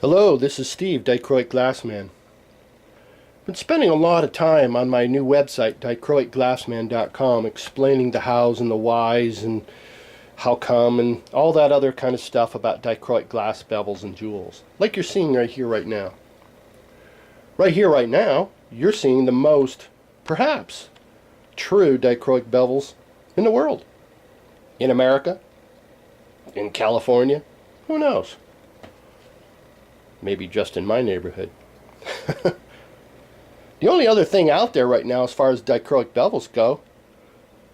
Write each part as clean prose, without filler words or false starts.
Hello, this is Steve, Dichroic Glassman. Been spending a lot of time on my new website, dichroicglassman.com, explaining the hows and the whys and how come and all that other kind of stuff about dichroic glass bevels and jewels, like you're seeing right here, right now. Right here, right now, you're seeing the most, perhaps, true dichroic bevels in the world. In America, in California, who knows? Maybe just in my neighborhood. The only other thing out there right now as far as dichroic bevels go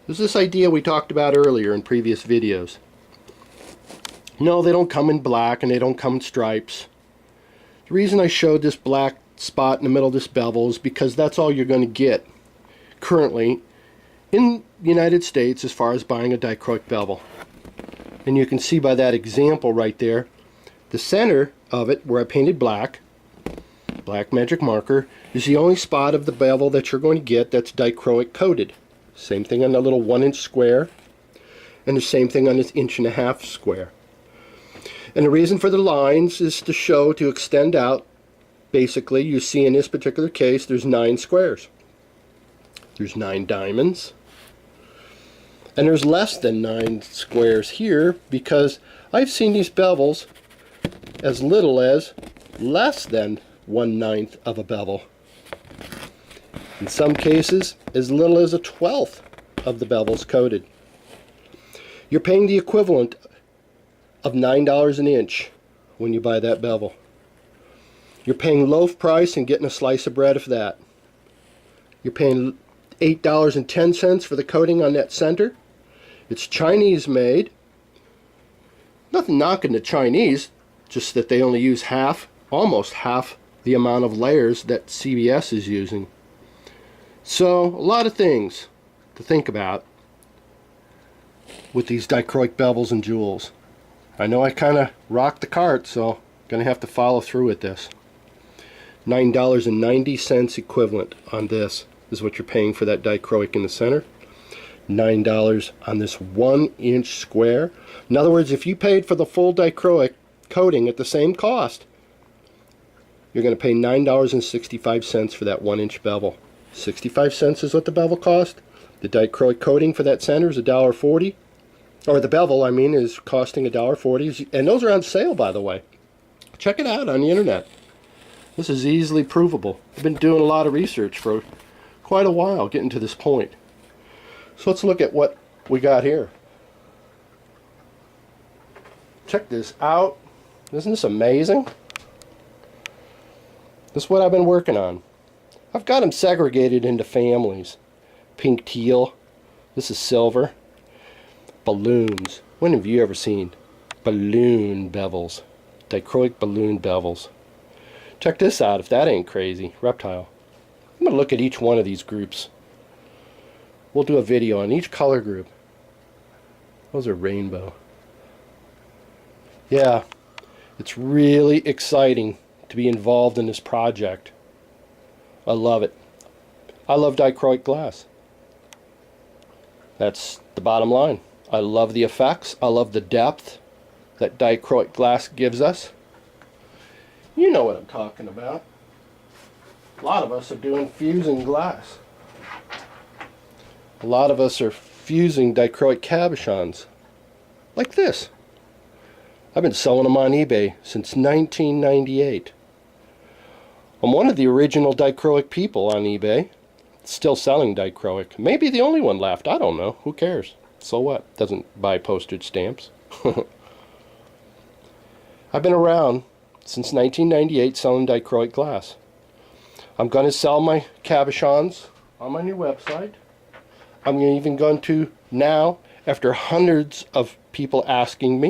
is this idea we talked about earlier in previous videos. No, they don't come in black and they don't come in stripes. The reason I showed this black spot in the middle of this bevel is because that's all you're going to get currently in the United States as far as buying a dichroic bevel. And you can see by that example right there, the center of it, where I painted black magic marker, is the only spot of the bevel that you're going to get that's dichroic coated. Same thing on the little 1-inch square, and the same thing on this 1.5-inch square. And the reason for the lines is to show, to extend out. Basically, you see in this particular case, there's 9 squares. There's 9 diamonds. And there's less than 9 squares here, because I've seen these bevels as little as less than 1/9 of a bevel. In some cases, as little as 1/12 of the bevels coated. You're paying the equivalent of $9 an inch when you buy that bevel. You're paying loaf price and getting a slice of bread for that. You're paying $8.10 for the coating on that center. It's Chinese made. Nothing knocking the Chinese, just that they only use almost half the amount of layers that CBS is using. So, a lot of things to think about with these dichroic bevels and jewels. I know I kind of rocked the cart, so I'm going to have to follow through with this. $9.90 equivalent on this is what you're paying for that dichroic in the center. $9 on this 1-inch square. In other words, if you paid for the full dichroic coating at the same cost, you're going to pay $9.65 for that 1-inch bevel. 65 cents is what the bevel cost. The dichroic coating for that center is $1.40. Or the bevel, I mean, is costing $1.40. And those are on sale, by the way. Check it out on the internet. This is easily provable. I've been doing a lot of research for quite a while getting to this point. So let's look at what we got here. Check this out. Isn't this amazing? This is what I've been working on. I've got them segregated into families. Pink teal. This is silver. Balloons. When have you ever seen balloon bevels? Dichroic balloon bevels. Check this out if that ain't crazy. Reptile. I'm going to look at each one of these groups. We'll do a video on each color group. Those are rainbow. Yeah, it's really exciting to be involved in this project. I love it. I love dichroic glass. That's the bottom line. I love the effects. I love the depth that dichroic glass gives us. You know what I'm talking about. A lot of us are doing fusing glass. A lot of us are fusing dichroic cabochons. Like this. I've been selling them on eBay since 1998. I'm one of the original dichroic people on eBay. Still selling dichroic. Maybe the only one left. I don't know. Who cares? So what? Doesn't buy postage stamps. I've been around since 1998 selling dichroic glass. I'm going to sell my cabochons on my new website. I'm even going to now, after hundreds of people asking me,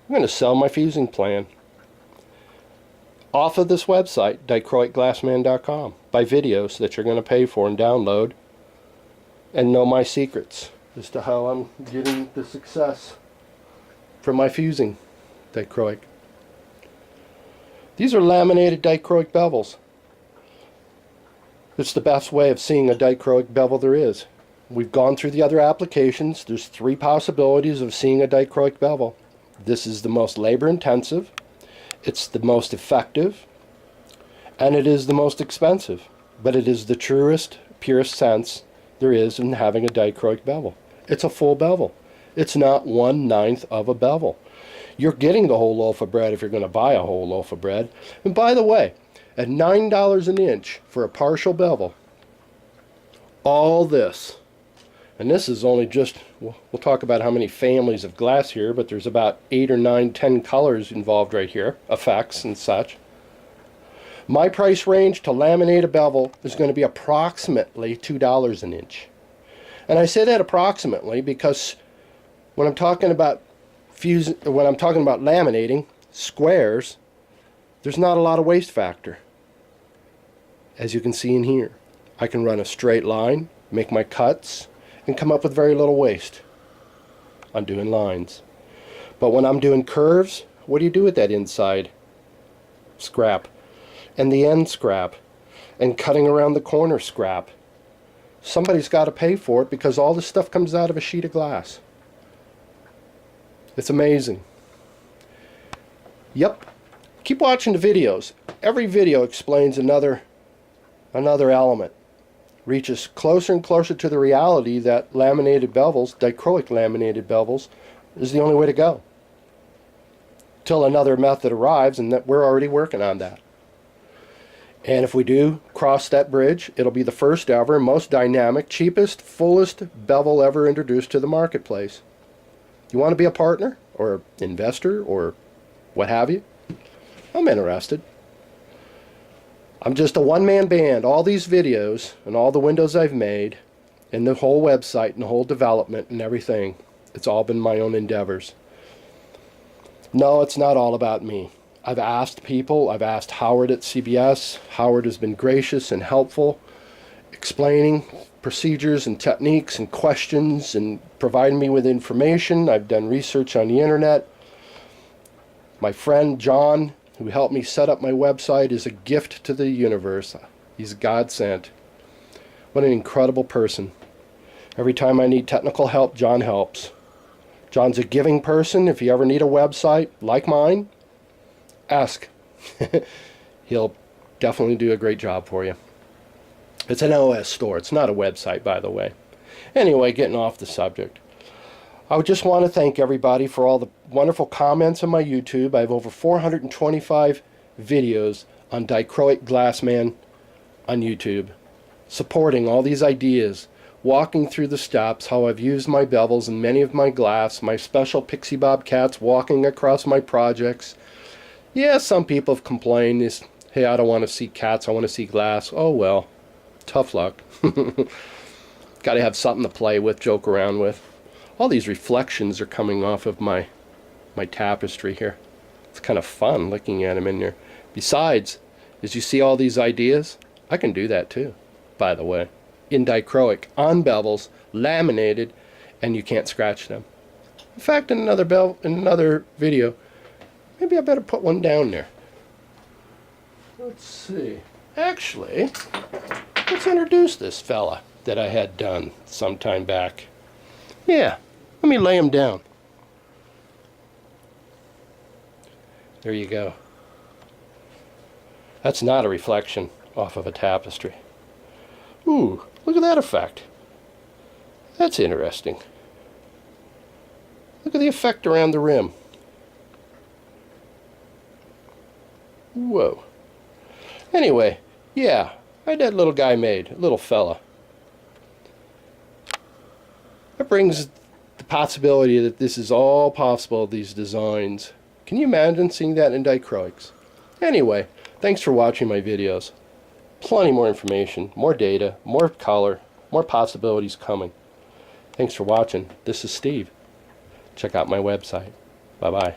I'm going to sell my fusing plan off of this website, dichroicglassman.com, by videos that you're going to pay for and download and know my secrets as to how I'm getting the success from my fusing dichroic. These are laminated dichroic bevels. It's the best way of seeing a dichroic bevel there is. We've gone through the other applications. There's 3 possibilities of seeing a dichroic bevel. This is the most labor intensive, It's the most effective, and it is the most expensive, but it is the truest, purest sense there is in having a dichroic bevel. It's a full bevel. It's not 1/9 of a bevel. You're getting the whole loaf of bread if you're going to buy a whole loaf of bread. And by the way, at $9 an inch for a partial bevel, all this, and this is only just, we'll talk about how many families of glass here, but there's about 8 or 9, 10 colors involved right here, effects and such. My price range to laminate a bevel is going to be approximately $2 an inch. And I say that approximately because when I'm talking about laminating squares, there's not a lot of waste factor. As you can see in here, I can run a straight line, make my cuts, and come up with very little waste on doing lines. But when I'm doing curves, what do you do with that inside scrap and the end scrap and cutting around the corner scrap? Somebody's got to pay for it because all this stuff comes out of a sheet of glass. It's amazing. Yep. Keep watching the videos. Every video explains another element. Reaches closer and closer to the reality that laminated bevels, dichroic laminated bevels, is the only way to go. Till another method arrives, and that we're already working on that. And if we do cross that bridge, it'll be the first ever, most dynamic, cheapest, fullest bevel ever introduced to the marketplace. You want to be a partner or investor or what have you? I'm interested. I'm just a one-man band. All these videos and all the windows I've made and the whole website and the whole development and everything, it's all been my own endeavors. No, it's not all about me. I've asked people. I've asked Howard at CBS. Howard has been gracious and helpful, explaining procedures and techniques and questions and providing me with information. I've done research on the internet. My friend John, who helped me set up my website, is a gift to the universe. He's God sent. What an incredible person. Every time I need technical help, John helps. John's a giving person. If you ever need a website like mine, ask. He'll definitely do a great job for you. It's an OS store. It's not a website, by the way. Anyway, getting off the subject. I would just want to thank everybody for all the wonderful comments on my YouTube. I have over 425 videos on Dichroic Glassman on YouTube, supporting all these ideas, walking through the steps, how I've used my bevels in many of my glass, my special Pixie Bob cats walking across my projects. Yeah, some people have complained, hey, I don't want to see cats, I want to see glass. Oh well, tough luck. Got to have something to play with, joke around with. All these reflections are coming off of my tapestry here. It's kind of fun looking at them in there. Besides, as you see all these ideas, I can do that too, by the way. In dichroic, on bevels, laminated, and you can't scratch them. In fact, in another video, maybe I better put one down there. Let's see. Actually, let's introduce this fella that I had done some time back. Yeah, let me lay him down. There you go. That's not a reflection off of a tapestry. Ooh, look at that effect. That's interesting. Look at the effect around the rim. Whoa. Anyway, yeah, I had that little guy made, a little fella. That brings the possibility that this is all possible, these designs. Can you imagine seeing that in dichroics? Anyway, thanks for watching my videos. Plenty more information, more data, more color, more possibilities coming. Thanks for watching. This is Steve. Check out my website. Bye-bye.